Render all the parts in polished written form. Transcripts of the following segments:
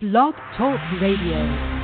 Blog Talk Radio.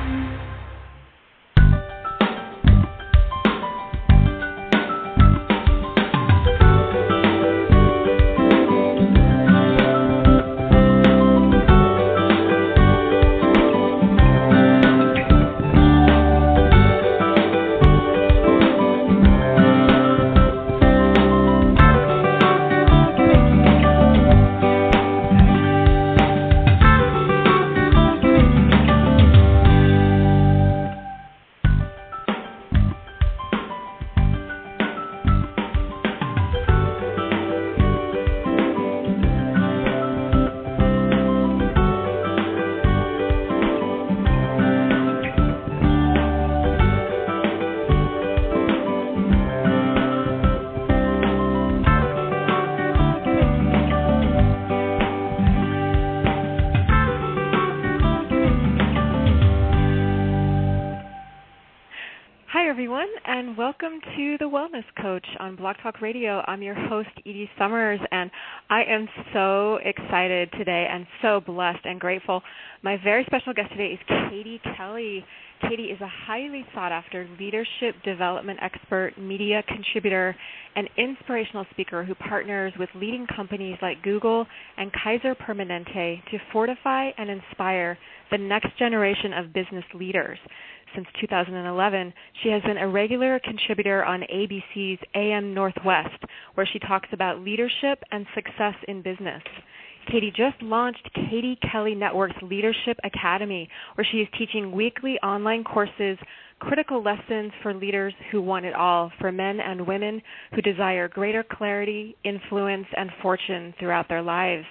Welcome to The Wellness Coach on Blog Talk Radio. I'm your host, Edie Summers, and I am so excited today and so blessed and grateful. My very special guest today is Katie Kelley. Katie is a highly sought-after leadership development expert, media contributor, and inspirational speaker who partners with leading companies like Google and Kaiser Permanente to fortify and inspire the next generation of business leaders. Since 2011, she has been a regular contributor on ABC's AM Northwest, where she talks about leadership and success in business. Katie just launched Katie Kelley Network's Leadership Academy, where she is teaching weekly online courses, critical lessons for leaders who want it all, for men and women who desire greater clarity, influence, and fortune throughout their lives.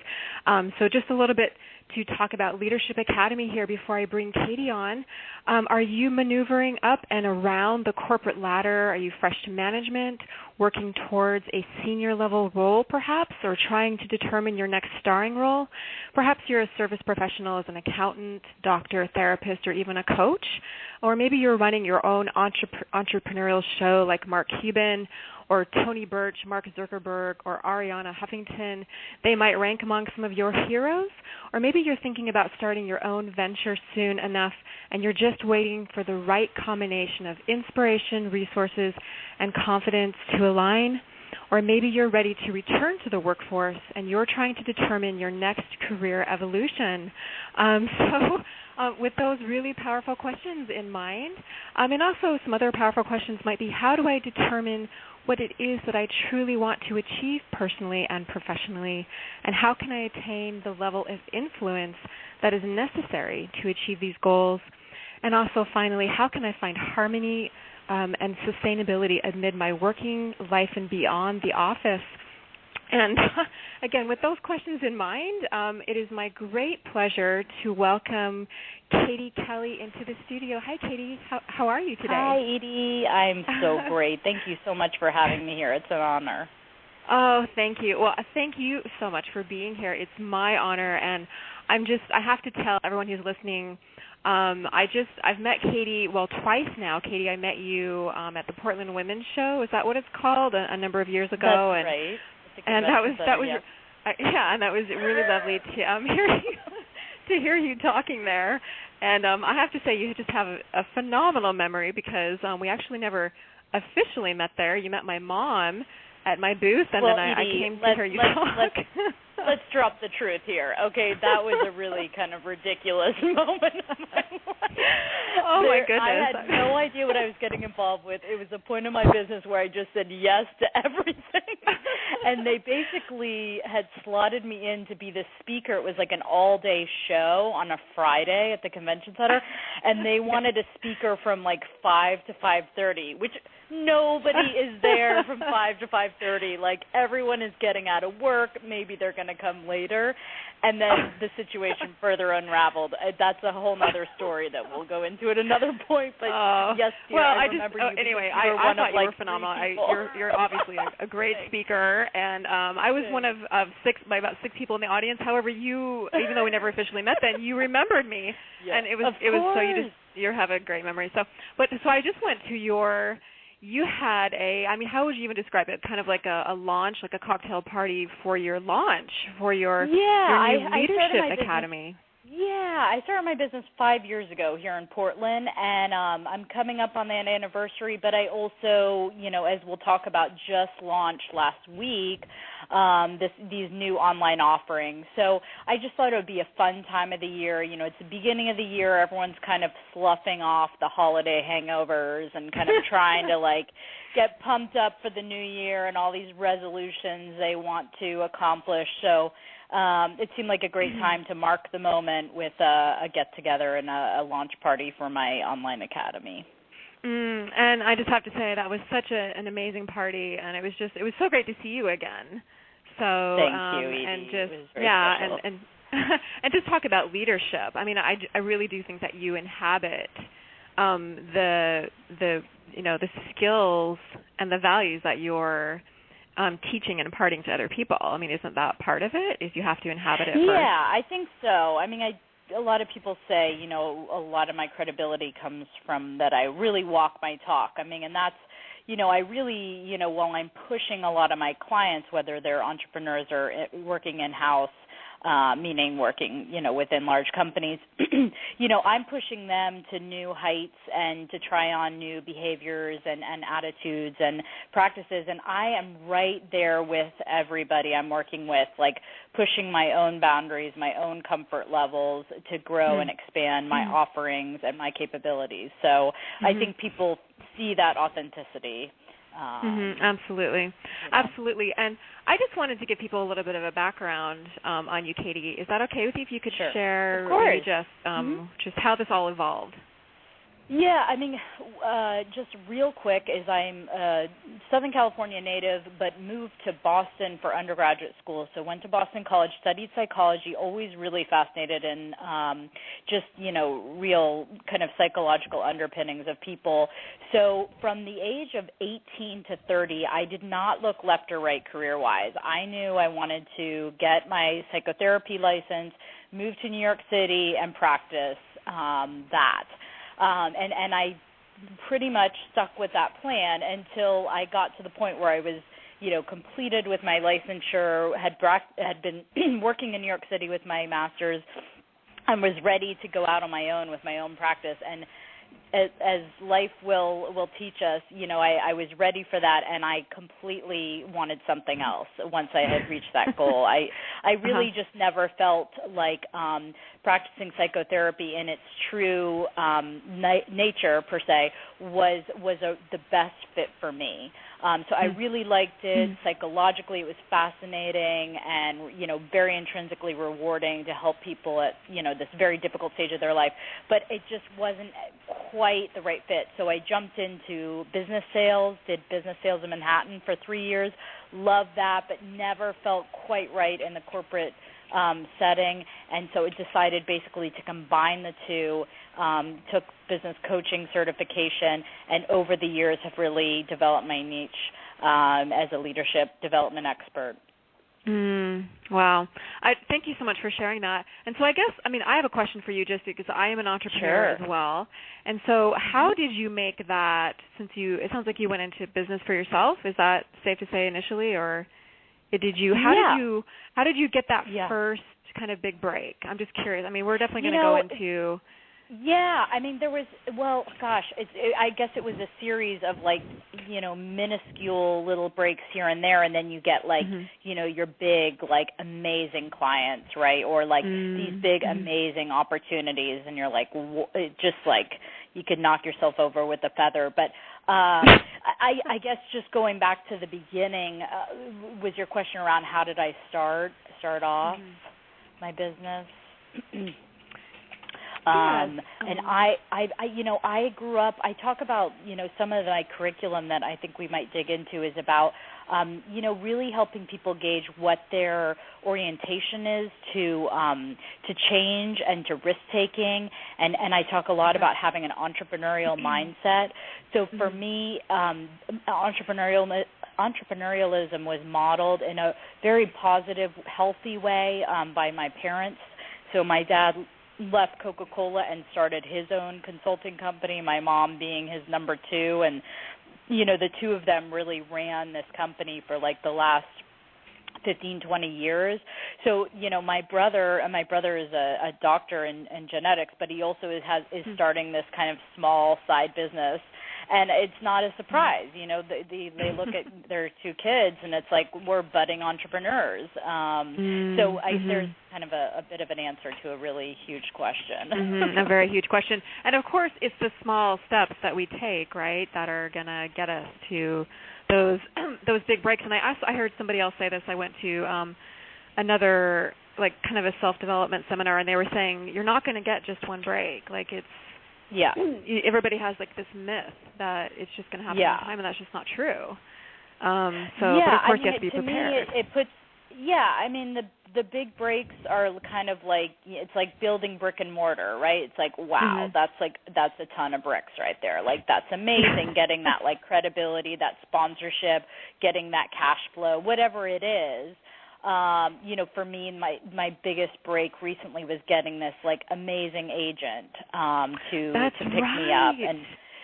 So just a little bit to talk about Leadership Academy here before I bring Katie on. Are you maneuvering up and around the corporate ladder? Are you fresh to management, working towards a senior level role perhaps, or trying to determine your next starring role? Perhaps you're a service professional as an accountant, doctor, therapist, or even a coach. Or maybe you're running your own entrepreneurial show like Mark Cuban or Tony Birch, Mark Zuckerberg, or Ariana Huffington. They might rank among some of your heroes. Or maybe you're thinking about starting your own venture soon enough and you're just waiting for the right combination of inspiration, resources, and confidence to align. Or maybe you're ready to return to the workforce and you're trying to determine your next career evolution. With those really powerful questions in mind, and also some other powerful questions might be, how do I determine what it is that I truly want to achieve personally and professionally, and how can I attain the level of influence that is necessary to achieve these goals? And also, finally, how can I find harmony and sustainability amid my working life and beyond the office? And again, with those questions in mind, it is my great pleasure to welcome Katie Kelley into the studio. Hi, Katie. How are you today? Hi, Edie. I'm so great. Thank you so much for having me here. It's an honor. Oh, thank you. Well, thank you so much for being here. It's my honor, and I have to tell everyone who's listening, I've met Katie, twice now. Katie, I met you at the Portland Women's Show. Is that what it's called? A number of years ago. That's right. And that was and that was really lovely to hear you talking there. And I have to say, you just have a phenomenal memory because we actually never officially met there. You met my mom at my booth, and then I came to hear you talk. Let's drop the truth here. Okay, that was a really kind of ridiculous moment of my life. Oh, my goodness. I had no idea what I was getting involved with. It was a point in my business where I just said yes to everything. And they basically had slotted me in to be the speaker. It was like an all-day show on a Friday at the convention center. And they wanted a speaker from like 5 to 5:30, which nobody is there from 5 to 5:30. Like, everyone is getting out of work. Maybe they're going to come later. And then the situation further unraveled. That's a whole other story that we'll go into at another point. But yes, dear, I remember you. Anyway, I thought you were phenomenal. You're obviously a great speaker, and I was one of about six people in the audience. However, you, even though we never officially met then, you remembered me, and it was so you have a great memory. So I just went to your. You had how would you even describe it? Kind of like a launch, like a cocktail party for your launch, for your new Leadership Academy. Yeah, I started my business 5 years ago here in Portland, and I'm coming up on that anniversary, but I also, as we'll talk about, just launched last week these new online offerings. So I just thought it would be a fun time of the year. It's the beginning of the year. Everyone's kind of sloughing off the holiday hangovers and kind of trying to, get pumped up for the new year and all these resolutions they want to accomplish. So it seemed like a great time to mark the moment with a get-together and a launch party for my online academy. And I just have to say that was such an amazing party, and it was so great to see you again. So thank you, Edie. And just it was very special. and and just talk about leadership. I mean, I really do think that you inhabit the skills and the values that you're teaching and imparting to other people. I mean, isn't that part of it? Is you have to inhabit it first? Yeah, I think so. I mean, a lot of people say, a lot of my credibility comes from that I really walk my talk. I mean, and that's, I really, while I'm pushing a lot of my clients, whether they're entrepreneurs or working in-house, meaning working, within large companies, I'm pushing them to new heights and to try on new behaviors and attitudes and practices. And I am right there with everybody I'm working with, pushing my own boundaries, my own comfort levels to grow and expand my offerings and my capabilities. So I think people see that authenticity. Absolutely. Absolutely. And I just wanted to give people a little bit of a background on you, Katie. Is that okay with you if you could share just how this all evolved? Yeah, I mean, just real quick, is I'm a Southern California native, but moved to Boston for undergraduate school. So went to Boston College, studied psychology, always really fascinated in just, real kind of psychological underpinnings of people. So from the age of 18 to 30, I did not look left or right career-wise. I knew I wanted to get my psychotherapy license, move to New York City, and practice that. And I pretty much stuck with that plan until I got to the point where I was, completed with my licensure, had been working in New York City with my master's, and was ready to go out on my own with my own practice. And as life will teach us, I was ready for that, and I completely wanted something else once I had reached that goal. I really just never felt like practicing psychotherapy in its true nature, per se, was the best fit for me. So I really liked it. Psychologically, it was fascinating and, very intrinsically rewarding to help people at, this very difficult stage of their life. But it just wasn't quite the right fit. So I jumped into business sales, did business sales in Manhattan for 3 years, loved that, but never felt quite right in the corporate setting, and so it decided basically to combine the two, took business coaching certification, and over the years have really developed my niche as a leadership development expert. Wow. Thank you so much for sharing that. And so I have a question for you just because I am an entrepreneur as well. And so how did you make that, it sounds like you went into business for yourself, is that safe to say initially, or did you, how did you get that first kind of big break? I'm just curious. I mean, we're definitely going to go into... Yeah, I mean, there was, I guess it was a series of minuscule little breaks here and there, and then you get your big, amazing clients, right? Or these big, amazing opportunities, and you're just you could knock yourself over with a feather. But I guess just going back to the beginning, was your question around how did I start off my business? And I grew up, I talk about, some of my curriculum that I think we might dig into is about, really helping people gauge what their orientation is to change and to risk-taking. And I talk a lot about having an entrepreneurial mindset. So for me, entrepreneurialism was modeled in a very positive, healthy way by my parents. So my dad left Coca-Cola and started his own consulting company, my mom being his number two. And, the two of them really ran this company for the last 15, 20 years. So, my brother is a doctor in genetics, but he also is starting this kind of small side business. And it's not a surprise, they look at their 2 kids and it's like we're budding entrepreneurs. There's kind of a bit of an answer to a really huge question. A very huge question. And of course, it's the small steps that we take, right, that are going to get us to those big breaks. And I heard somebody else say this. I went to another, like, kind of a self-development seminar, and they were saying you're not going to get just one break. Like, it's, everybody has, like, this myth that it's just going to happen all the time, and that's just not true. But of course you have to be prepared. The big breaks are kind of like, it's like building brick and mortar, right? It's like, wow, that's a ton of bricks right there. Like, that's amazing, getting that, like, credibility, that sponsorship, getting that cash flow, whatever it is. For me, my biggest break recently was getting this, like, amazing agent to pick me up. And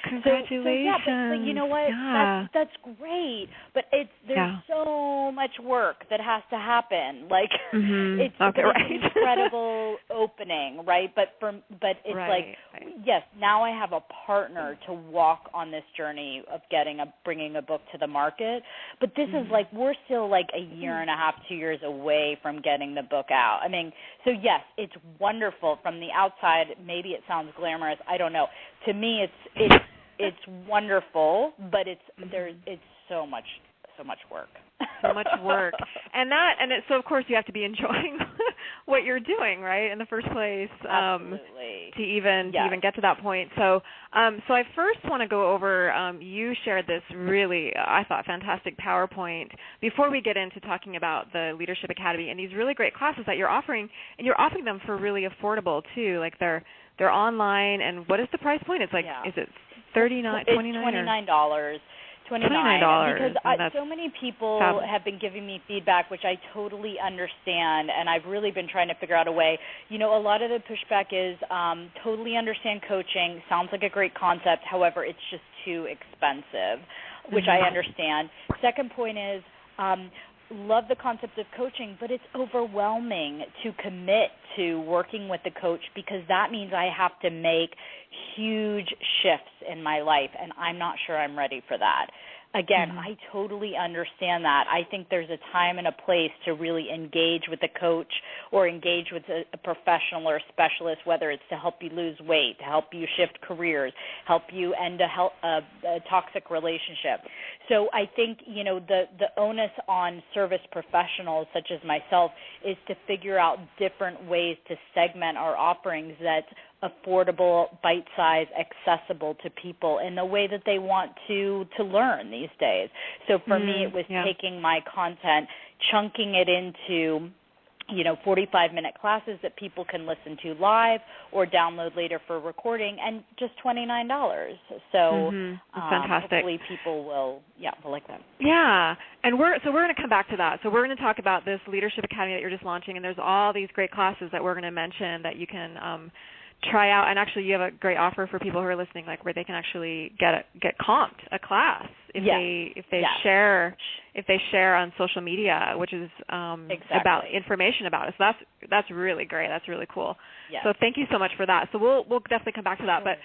congratulations. But you know what? Yeah. That's great. But there's so much work that has to happen. Like, it's an incredible opening, right? But it's like, yes, now I have a partner to walk on this journey of bringing a book to the market. But this is like, we're still like a year and a half, 2 years away from getting the book out. I mean, so yes, it's wonderful from the outside. Maybe it sounds glamorous. I don't know. To me, it's wonderful, but it's so much work. So much work. So of course you have to be enjoying what you're doing, right, in the first place. Absolutely. To even get to that point. So I first want to go over, you shared this really, I thought, fantastic PowerPoint before we get into talking about the Leadership Academy and these really great classes that you're offering, and you're offering them for really affordable too. Like, they're online, and what is the price point? It's like, is it $39, $29? $29. $29. Because so many people have been giving me feedback, which I totally understand, and I've really been trying to figure out a way. A lot of the pushback is totally understand coaching, sounds like a great concept, however, it's just too expensive, which I understand. Second point is, love the concept of coaching, but it's overwhelming to commit to working with the coach, because that means I have to make huge shifts in my life, and I'm not sure I'm ready for that. Again, I totally understand that. I think there's a time and a place to really engage with a coach or engage with a professional or a specialist, whether it's to help you lose weight, to help you shift careers, help you end a toxic relationship. So I think, the onus on service professionals such as myself is to figure out different ways to segment our offerings that's affordable, bite-sized, accessible to people in the way that they want to learn these days. So for me, it was taking my content, chunking it into 45-minute classes that people can listen to live or download later for recording, and just $29. So fantastic. Hopefully people will like that. Yeah, and we're going to come back to that. So we're going to talk about this Leadership Academy that you're just launching, and there's all these great classes that we're going to mention that you can try out. And actually, you have a great offer for people who are listening, like where they can actually get comped a class if they share on social media, which is about information about it. So that's really great. That's really cool. Yes. So thank you so much for that. So we'll definitely come back to that. But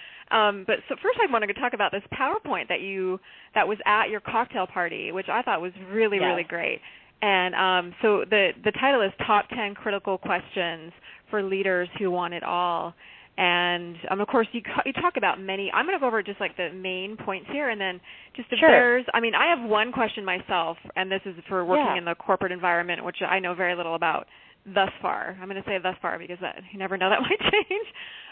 so first, I wanted to talk about this PowerPoint that was at your cocktail party, which I thought was really really great. And so the title is Top 10 Critical Questions for Leaders Who Want It All. And, of course, you talk about many. I'm going to go over just, like, the main points here, and then just if there's – I mean, I have one question myself, and this is for working in the corporate environment, which I know very little about thus far. I'm going to say thus far because you never know, that might change,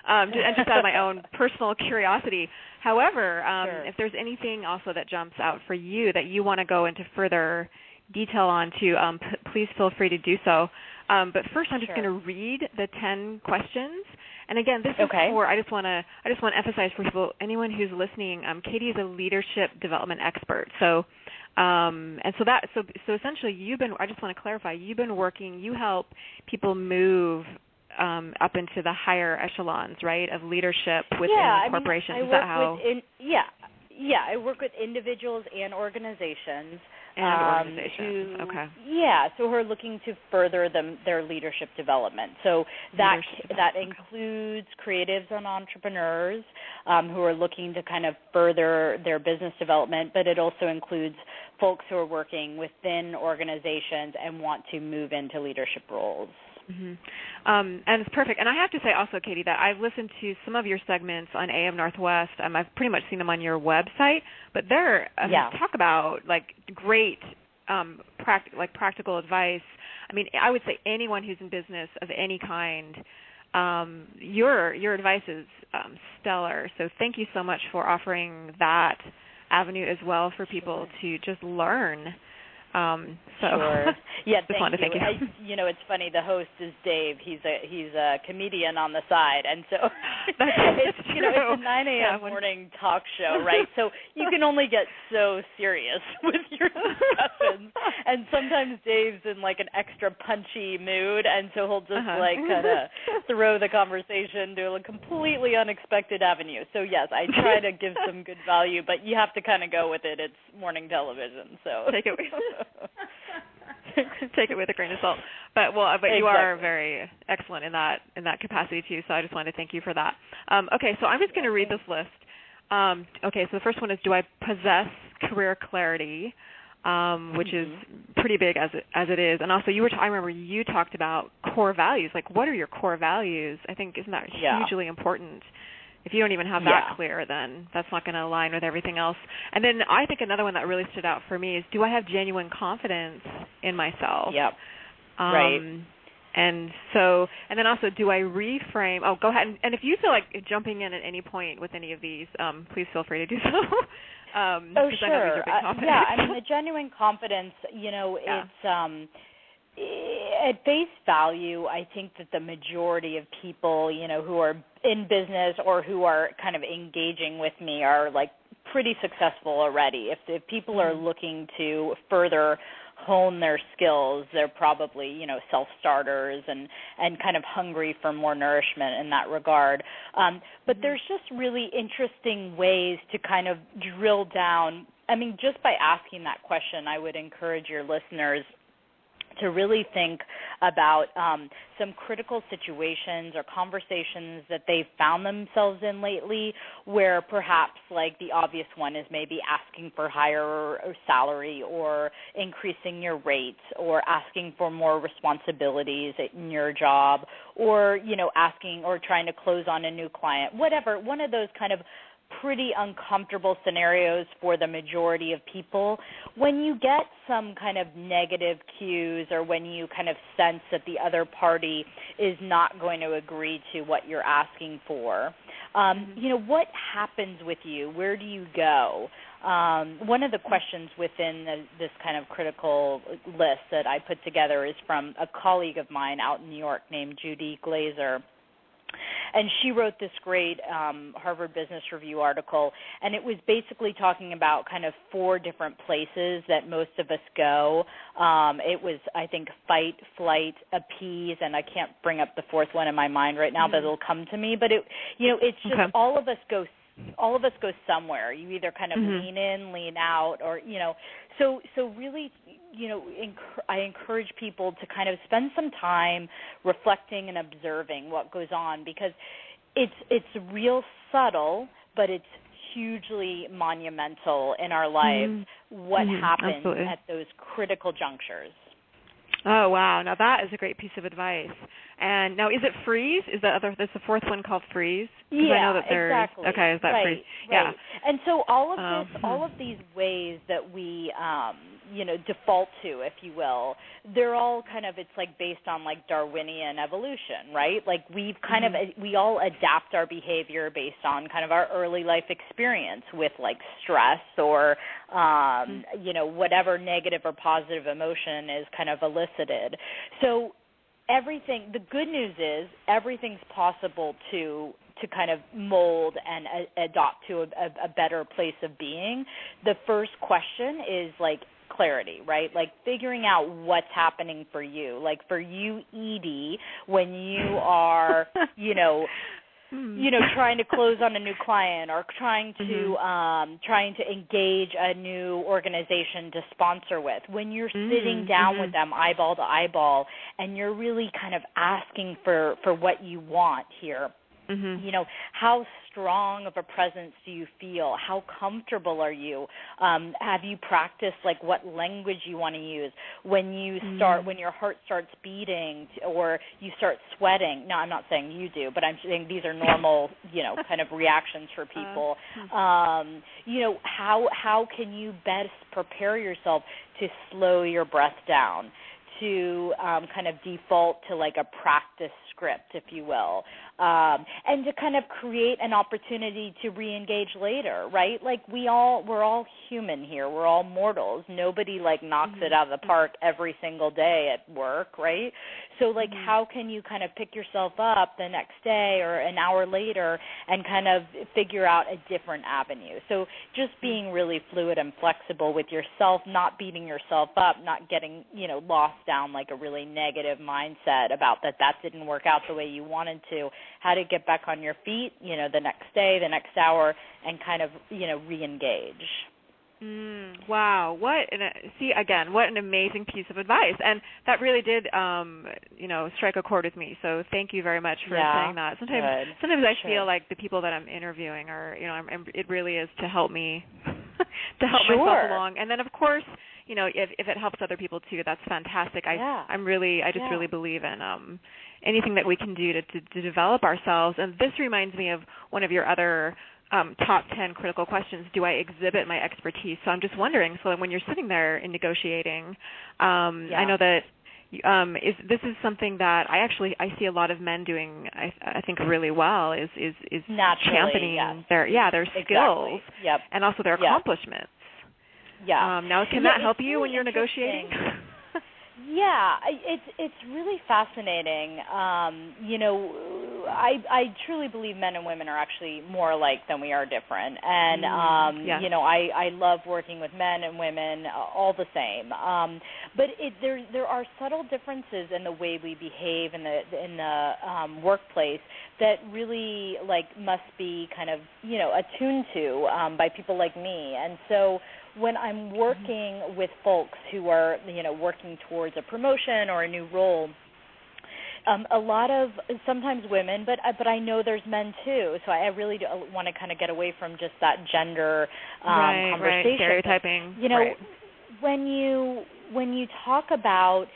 and just out of my own personal curiosity. However, if there's anything also that jumps out for you that you want to go into further detail on too, please feel free to do so. But first, I'm just going to read the 10 questions. And again, this is for. I just want to emphasize for people, anyone who's listening. Katie is a leadership development expert. So, so essentially, I just want to clarify. You've been working. You help people move up into the higher echelons, right, of leadership within corporations. Is that how? I work with individuals and organizations. And organizations. Okay. Yeah, so who are looking to further their leadership development. So that includes creatives and entrepreneurs who are looking to kind of further their business development, but it also includes folks who are working within organizations and want to move into leadership roles. Mm-hmm. And it's perfect. And I have to say also, Katie, that I've listened to some of your segments on AM Northwest. I've pretty much seen them on your website, but they're talk about like great practical advice. I mean, I would say anyone who's in business of any kind, your advice is stellar. So thank you so much for offering that avenue as well for people to just learn. Sure. Yeah, thank you. It's funny. The host is Dave. He's a comedian on the side, and so it's it's a 9 a.m. morning talk show, right? So you can only get so serious with your discussions, and sometimes Dave's in like an extra punchy mood, and so he'll just like kind of throw the conversation to a completely unexpected avenue. So yes, I try to give some good value, but you have to kind of go with it. It's morning television, so take it. Take it with a grain of salt, but exactly. You are very excellent in that capacity too. So I just wanted to thank you for that. Okay, so I'm just going to read this list. Okay, so the first one is: do I possess career clarity, which is pretty big as it is, and also I remember you talked about core values. Like, what are your core values? I think isn't that hugely important? If you don't even have that clear, then that's not going to align with everything else. And then I think another one that really stood out for me is, do I have genuine confidence in myself? Yep. Right. And then also, do I reframe? Oh, go ahead. And if you feel like jumping in at any point with any of these, please feel free to do so. Sure. I know these are big topics. I mean, the genuine confidence, it's at face value, I think that the majority of people, who are in business or who are kind of engaging with me are like pretty successful already. If people are looking to further hone their skills, they're probably, self-starters and kind of hungry for more nourishment in that regard. But there's just really interesting ways to kind of drill down. I mean, just by asking that question, I would encourage your listeners to really think about some critical situations or conversations that they've found themselves in lately where perhaps like the obvious one is maybe asking for higher salary or increasing your rates or asking for more responsibilities in your job or, asking or trying to close on a new client, whatever, one of those kind of pretty uncomfortable scenarios for the majority of people. When you get some kind of negative cues or when you kind of sense that the other party is not going to agree to what you're asking for, what happens with you? Where do you go? One of the questions within this kind of critical list that I put together is from a colleague of mine out in New York named Judy Glazer. And she wrote this great Harvard Business Review article, and it was basically talking about kind of 4 different places that most of us go. It was, I think, fight, flight, appease, and I can't bring up the 4th one in my mind right now, but it'll come to me. But it's just all of us go somewhere. You either kind of lean in, lean out, or So really, I encourage people to kind of spend some time reflecting and observing what goes on because it's real subtle, but it's hugely monumental in our lives. What happens at those critical junctures? Oh, wow. Now, that is a great piece of advice. And now, is it freeze? There's the 4th one called freeze? Yeah, I know that exactly. Okay, is that freeze? Right. Yeah. And so all of these ways that we, default to, if you will, they're all kind of, it's like based on like Darwinian evolution, right? Like we've kind of, we all adapt our behavior based on kind of our early life experience with like stress or, whatever negative or positive emotion is kind of elicited. So the good news is everything's possible to kind of mold and adopt to a better place of being. The first question is like clarity, right? Like figuring out what's happening for you. Like for you, Edie, when you are, trying to close on a new client or trying to engage a new organization to sponsor with. When you're sitting down with them eyeball to eyeball and you're really kind of asking for what you want here, how strong of a presence do you feel? How comfortable are you? Have you practiced like what language you want to use? When you start, when your heart starts beating or you start sweating. No, I'm not saying you do, but I'm saying these are normal, kind of reactions for people. How can you best prepare yourself to slow your breath down? To kind of default to like a practice script, if you will, and to kind of create an opportunity to re-engage later, right? Like we're all human here. We're all mortals. Nobody like knocks it out of the park every single day at work, right? So like how can you kind of pick yourself up the next day or an hour later and kind of figure out a different avenue? So just being really fluid and flexible with yourself, not beating yourself up, not getting, lost down like a really negative mindset about that didn't work out the way you wanted to, how to get back on your feet, the next day, the next hour, and kind of, re-engage. Wow. What an amazing piece of advice. And that really did, strike a chord with me. So thank you very much for saying that. Sometimes I feel like the people that I'm interviewing are, it really is to help me, to help myself along. And then, of course, if it helps other people too, that's fantastic. I just really believe in anything that we can do to develop ourselves. And this reminds me of one of your other top 10 critical questions. Do I exhibit my expertise? So I'm just wondering, so when you're sitting there in negotiating, I know that this is something that I see a lot of men doing, I think really well, is championing their skills and also their accomplishments. Yeah. Now, can that help you when you're negotiating? Yeah, it's really fascinating. I truly believe men and women are actually more alike than we are different. And, I love working with men and women all the same. But there are subtle differences in the way we behave in the workplace that really must be kind of, attuned to by people like me. And so when I'm working with folks who are, working towards a promotion or a new role, a lot of sometimes women, but I know there's men too. So I really do want to kind of get away from just that gender conversation. Right, stereotyping. When you talk about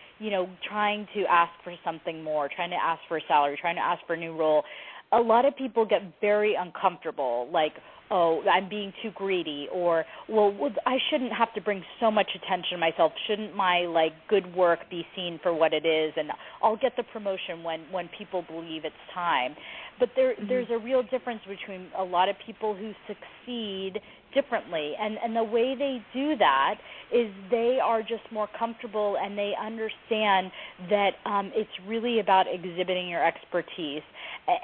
trying to ask for something more, trying to ask for a salary, trying to ask for a new role, a lot of people get very uncomfortable, like, oh, I'm being too greedy, or, well, I shouldn't have to bring so much attention to myself. Shouldn't my, good work be seen for what it is? And I'll get the promotion when people believe it's time. But there's a real difference between a lot of people who succeed differently. And the way they do that is they are just more comfortable and they understand that it's really about exhibiting your expertise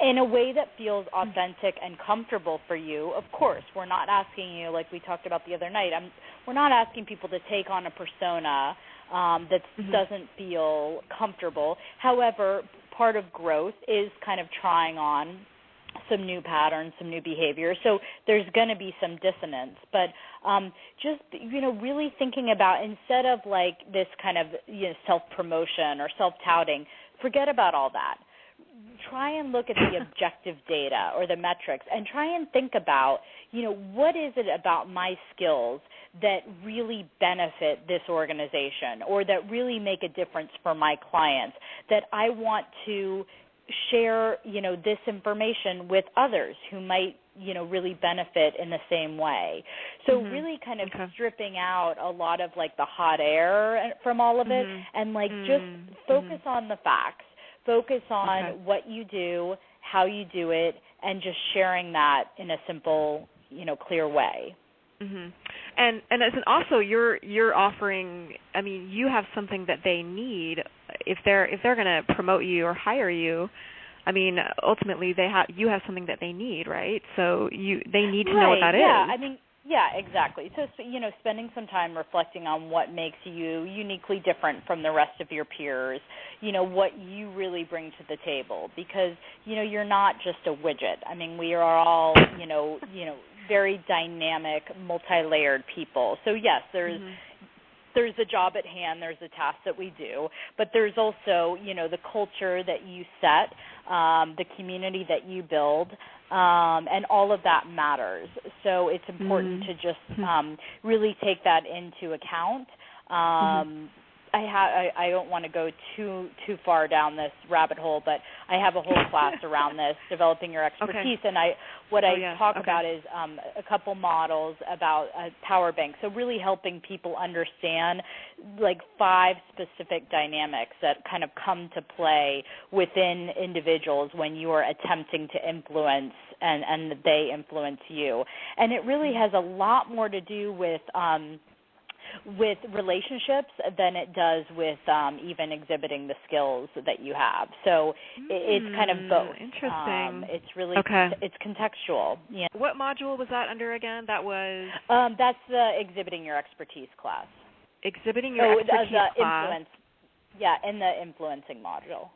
in a way that feels authentic and comfortable for you. Of course, we're not asking you, like we talked about the other night, we're not asking people to take on a persona that doesn't feel comfortable. However, part of growth is kind of trying on some new patterns, some new behaviors. So there's going to be some dissonance. But just, really thinking about, instead of this kind of self-promotion or self-touting, forget about all that. Try and look at the objective data or the metrics and try and think about, what is it about my skills that really benefit this organization or that really make a difference for my clients, that I want to share, this information with others who might, really benefit in the same way. So really kind of stripping out a lot of the hot air from all of it and just focus on the facts. Focus on what you do, how you do it, and just sharing that in a simple, clear way. And also you're offering. I mean, you have something that they need if they're going to promote you or hire you. I mean, ultimately you have something that they need, right? So they need to know what that is. Yeah, I mean. Yeah, exactly. So, spending some time reflecting on what makes you uniquely different from the rest of your peers, what you really bring to the table, because, you're not just a widget. I mean, we are all, very dynamic, multi-layered people. So, yes, there's a job at hand, there's a task that we do, but there's also, the culture that you set, the community that you build, and all of that matters. So it's important to just really take that into account. I don't want to go too far down this rabbit hole, but I have a whole class around this, developing your expertise, and I talk about is a couple models about a power bank. So really helping people understand like 5 specific dynamics that kind of come to play within individuals when you are attempting to influence and they influence you. And it really has a lot more to do with relationships than it does with even exhibiting the skills that you have. So it's kind of both. Interesting. It's really it's contextual. Yeah. What module was that under again? That was that's the exhibiting your expertise class. Exhibiting your expertise class. Influence. Yeah, in the influencing module.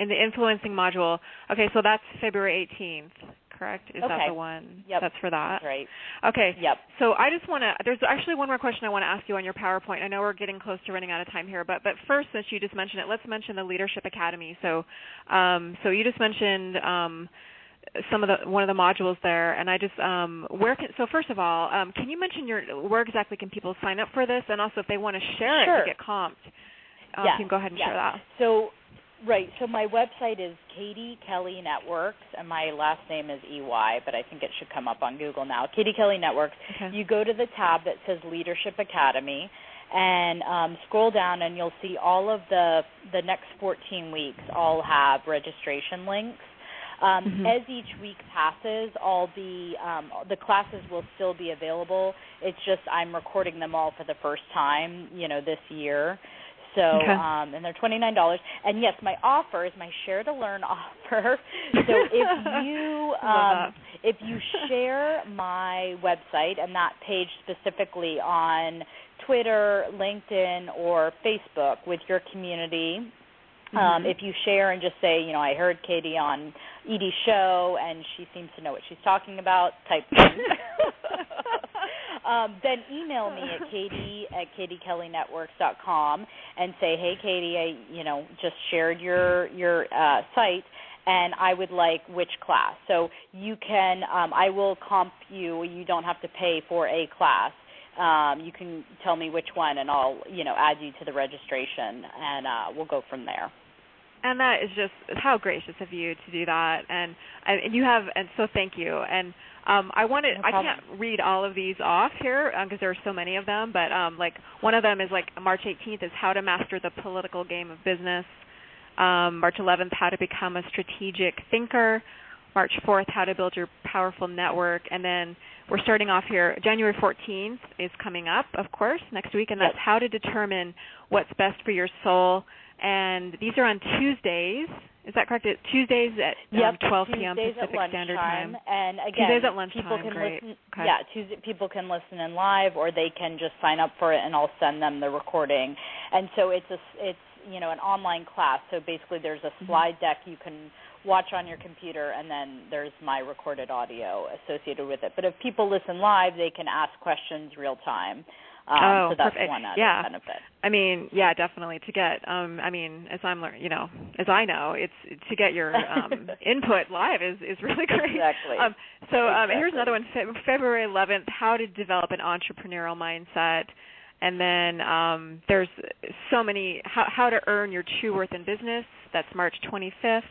In the influencing module. Okay, so that's February 18th. Correct? Is that the one? Yep. That's for that? That's right. Okay. Yep. So I just want to, there's actually one more question I want to ask you on your PowerPoint. I know we're getting close to running out of time here, but first, since you just mentioned it, let's mention the Leadership Academy. So so you just mentioned one of the modules there, and I just, so first of all, can you mention where exactly can people sign up for this, and also if they want to share it to get comped, you can go ahead and share that. So my website is Katie Kelley Networks, and my last name is EY, but I think it should come up on Google now. Katie Kelley Networks. Okay. You go to the tab that says Leadership Academy, and scroll down, and you'll see all of the next 14 weeks all have registration links. As each week passes, all the classes will still be available. It's just I'm recording them all for the first time, this year. So, and they're $29. And yes, my offer is my Share to Learn offer. So if you share my website and that page specifically on Twitter, LinkedIn, or Facebook with your community, if you share and just say, I heard Katie on Edie's show and she seems to know what she's talking about, type thing. Then email me at katie@katiekelleynetworks.com and say, hey, Katie, I just shared your site, and I would like which class. So you can, I will comp you. You don't have to pay for a class. You can tell me which one, and I'll, add you to the registration, and we'll go from there. And that is just how gracious of you to do that, and so thank you. And I can't read all of these off here because there are so many of them, but one of them is March 18th is How to Master the Political Game of Business. March 11th, How to Become a Strategic Thinker. March 4th, How to Build Your Powerful Network. And then we're starting off here, January 14th is coming up, of course, next week, and that's How to Determine What's Best for Your Soul. And these are on Tuesdays. Is that correct? It's Tuesdays at 12 p.m. Pacific Standard Time. And again, Tuesdays at lunchtime. People can listen. Okay. Yeah, people can listen in live, or they can just sign up for it, and I'll send them the recording. And so it's an online class. So basically, there's a slide deck you can watch on your computer, and then there's my recorded audio associated with it. But if people listen live, they can ask questions real time. So that's perfect. one benefit. I mean, definitely to get, as I'm learning, as I know, it's to get your input live is really great. Exactly. Here's another one, February 11th, How to Develop an Entrepreneurial Mindset. And then there's so many, how to Earn Your True Worth in Business. That's March 25th.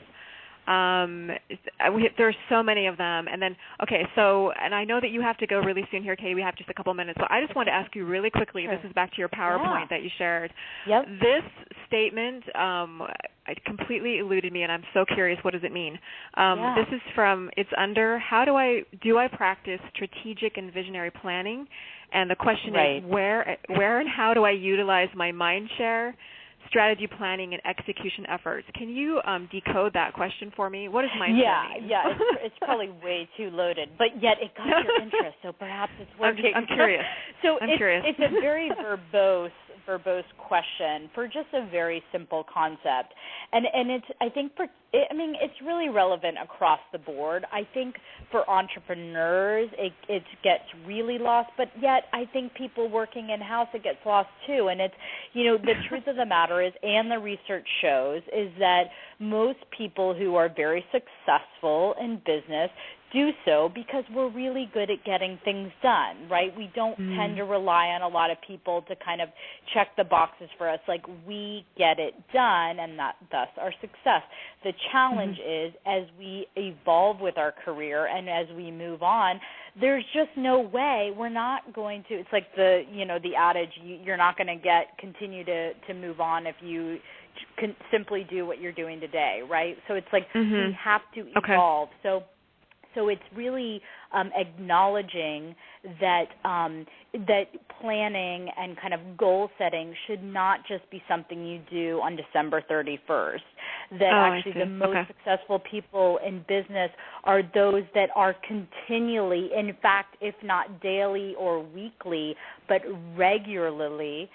There's so many of them. And then, and I know that you have to go really soon here, Katie. We have just a couple minutes. So I just want to ask you really quickly, This is back to your PowerPoint that you shared. Yep. This statement it completely eluded me, and I'm so curious, what does it mean? This is it's under, how do I practice strategic and visionary planning? And the question is, where and how do I utilize my mind share, strategy planning and execution efforts. Can you decode that question for me? What does mindset mean? Yeah, it's probably way too loaded, but yet it got your interest, so perhaps it's working. I'm curious. It's a very verbose question for just a very simple concept, and it's really relevant across the board. I think for entrepreneurs it gets really lost, but yet I think people working in house it gets lost too. And it's the truth of the matter is, and the research shows, is that most people who are very successful in business do so because we're really good at getting things done, right? We don't tend to rely on a lot of people to kind of check the boxes for us. Like, we get it done, and thus our success. The challenge is, as we evolve with our career and as we move on, there's just no way we're not going to. It's like the adage, you're not going to continue to move on if you can simply do what you're doing today, right? So it's like we have to evolve. So it's really acknowledging that that planning and kind of goal setting should not just be something you do on December 31st. That the most successful people in business are those that are continually, in fact, if not daily or weekly, but regularly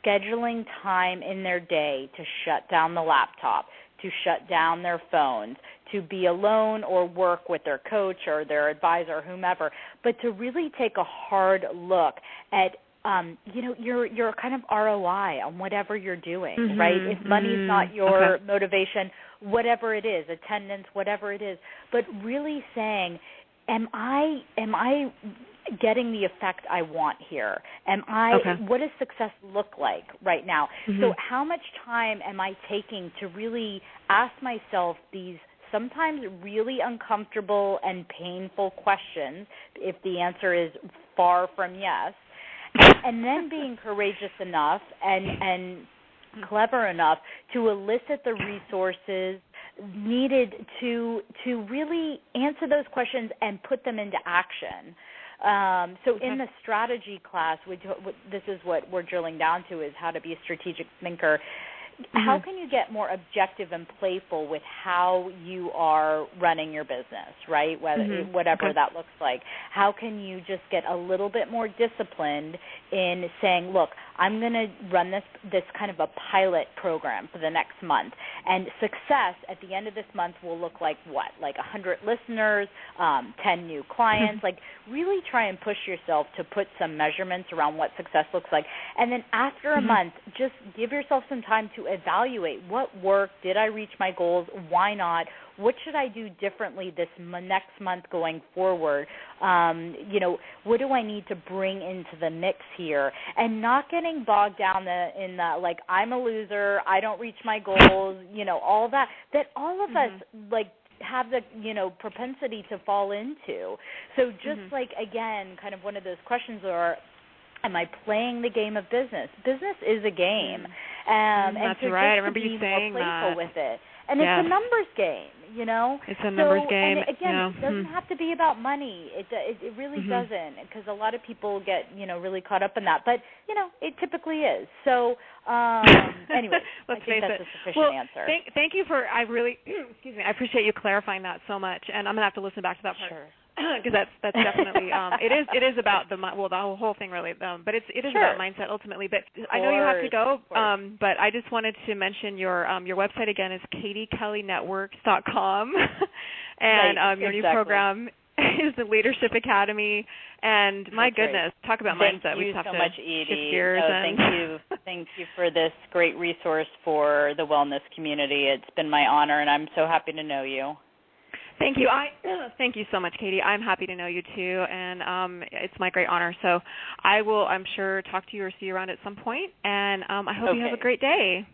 scheduling time in their day to shut down the laptop, to shut down their phones, to be alone or work with their coach or their advisor or whomever, but to really take a hard look at your kind of ROI on whatever you're doing, right? If money's not your motivation, whatever it is, attendance, whatever it is, but really saying, am I getting the effect I want here? What does success look like right now? So how much time am I taking to really ask myself these sometimes really uncomfortable and painful questions, if the answer is far from yes, and then being courageous enough and clever enough to elicit the resources needed to really answer those questions and put them into action. In the strategy class, this is what we're drilling down to, is how to be a strategic thinker. How can you get more objective and playful with how you are running your business, right? Whatever that looks like. How can you just get a little bit more disciplined in saying, look, I'm going to run this kind of a pilot program for the next month, and success at the end of this month will look like what? Like 100 listeners, 10 new clients. Like, really try and push yourself to put some measurements around what success looks like. And then after a month, just give yourself some time to evaluate what worked. Did I reach my goals? Why not? What should I do differently this next month going forward? What do I need to bring into the mix here? And not getting bogged down in the like, I'm a loser, I don't reach my goals, all that all of us like have the propensity to fall into. So just like, again, kind of one of those questions are, am I playing the game of business? Business is a game. That's right. I remember you saying that. With it. And it's a numbers game, It's a numbers game. And again, it doesn't have to be about money. It really doesn't, because a lot of people get, really caught up in that. But, it typically is. So, anyway, Let's I think that's a sufficient answer. Thank you for, I really, excuse me, I appreciate you clarifying that so much. And I'm going to have to listen back to that part. Sure. Because that's definitely it is about the whole thing really, but it is about mindset ultimately. But I know you have to go, but I just wanted to mention your website again is KatieKelleyNetworks.com, and your new program is the Leadership Academy. And my goodness, talk about mindset. Thank you so much, Edie. Shift gears Thank you for this great resource for the wellness community. It's been my honor, and I'm so happy to know you. Thank you. Thank you so much, Katie. I'm happy to know you too, and it's my great honor. So I will, I'm sure, talk to you or see you around at some point, and I hope you have a great day.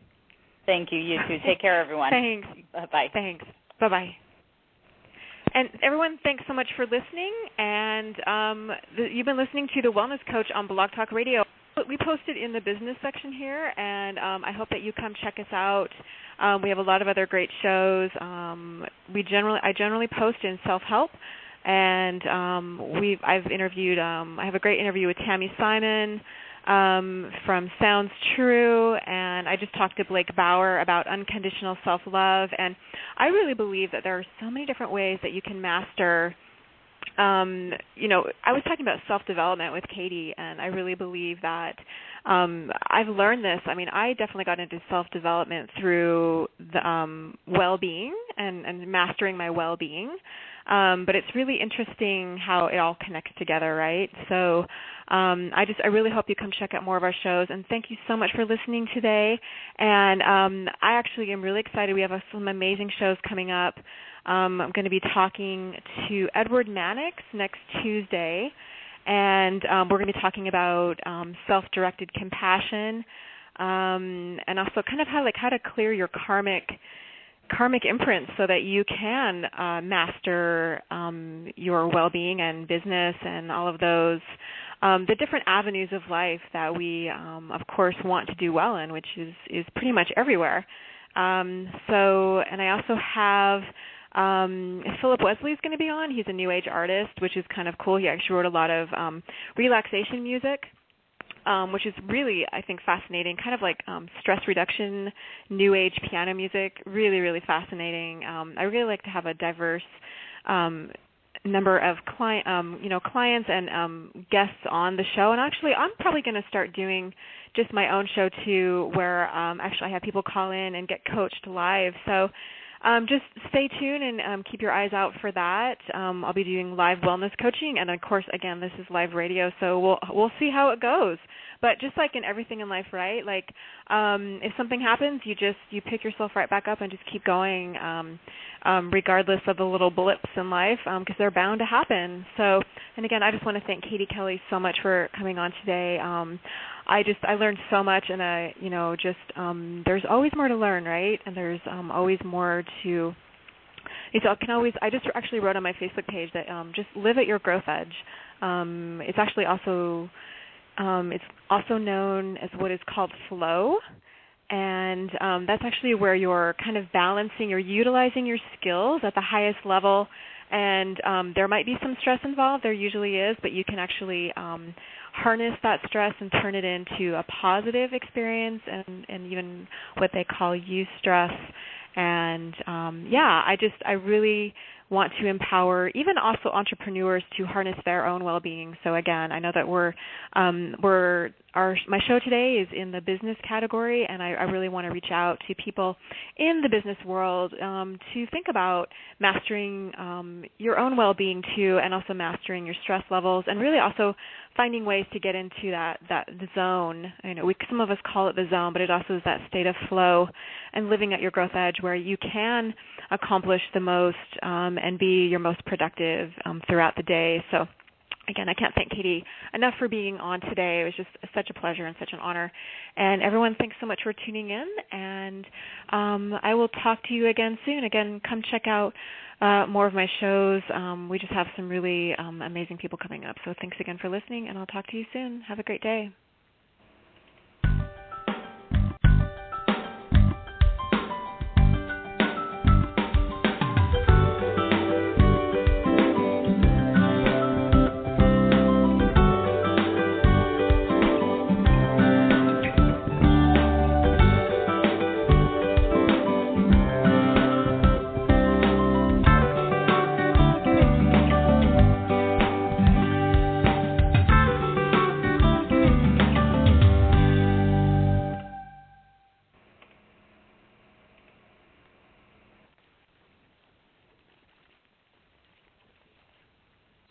Thank you. You too. Take care, everyone. Thanks. Bye-bye. Thanks. Bye-bye. And everyone, thanks so much for listening, and you've been listening to The Wellness Coach on Blog Talk Radio. We posted in the business section here, and I hope that you come check us out. We have a lot of other great shows. I generally post in self-help, and I have a great interview with Tammy Simon. from Sounds True, and I just talked to Blake Bauer about unconditional self-love, and I really believe that there are so many different ways that you can master. I was talking about self-development with Katie, and I really believe that I've learned this. I mean, I definitely got into self-development through the well-being and mastering my well-being. But it's really interesting how it all connects together, right? So I really hope you come check out more of our shows, and thank you so much for listening today. And I actually am really excited. We have some amazing shows coming up. I'm going to be talking to Edward Mannix next Tuesday, and we're going to be talking about self-directed compassion, and also kind of how to clear your karmic imprints so that you can master your well-being and business and all of those, the different avenues of life that we, of course, want to do well in, which is pretty much everywhere. And I also have Philip Wesley's going to be on. He's a New Age artist, which is kind of cool. He actually wrote a lot of relaxation music, which is really, I think, fascinating, kind of like stress reduction, New Age piano music, really, really fascinating. I really like to have a diverse number of clients and guests on the show. And actually, I'm probably going to start doing just my own show, too, where actually I have people call in and get coached live. So just stay tuned and keep your eyes out for that. I'll be doing live wellness coaching, and of course, again, this is live radio, so we'll see how it goes. But just like in everything in life, right? Like if something happens, you pick yourself right back up and just keep going, regardless of the little blips in life, because they're bound to happen. So, and again, I just want to thank Katie Kelley so much for coming on today. I learned so much, and there's always more to learn, right? And there's always more to. I just actually wrote on my Facebook page that just live at your growth edge. It's actually also known as what is called flow, and that's actually where you're kind of you're utilizing your skills at the highest level. And there might be some stress involved. There usually is, but you can actually harness that stress and turn it into a positive experience, and even what they call eustress. And I really want to empower even also entrepreneurs to harness their own well-being. So again, I know that my show today is in the business category, and I really want to reach out to people in the business world to think about mastering your own well-being too, and also mastering your stress levels, and really also finding ways to get into the zone. Some of us call it the zone, but it also is that state of flow and living at your growth edge where you can accomplish the most and be your most productive throughout the day. So again, I can't thank Katie enough for being on today. It was just such a pleasure and such an honor. And everyone, thanks so much for tuning in. And I will talk to you again soon. Again, come check out more of my shows. We just have some really amazing people coming up. So thanks again for listening, and I'll talk to you soon. Have a great day.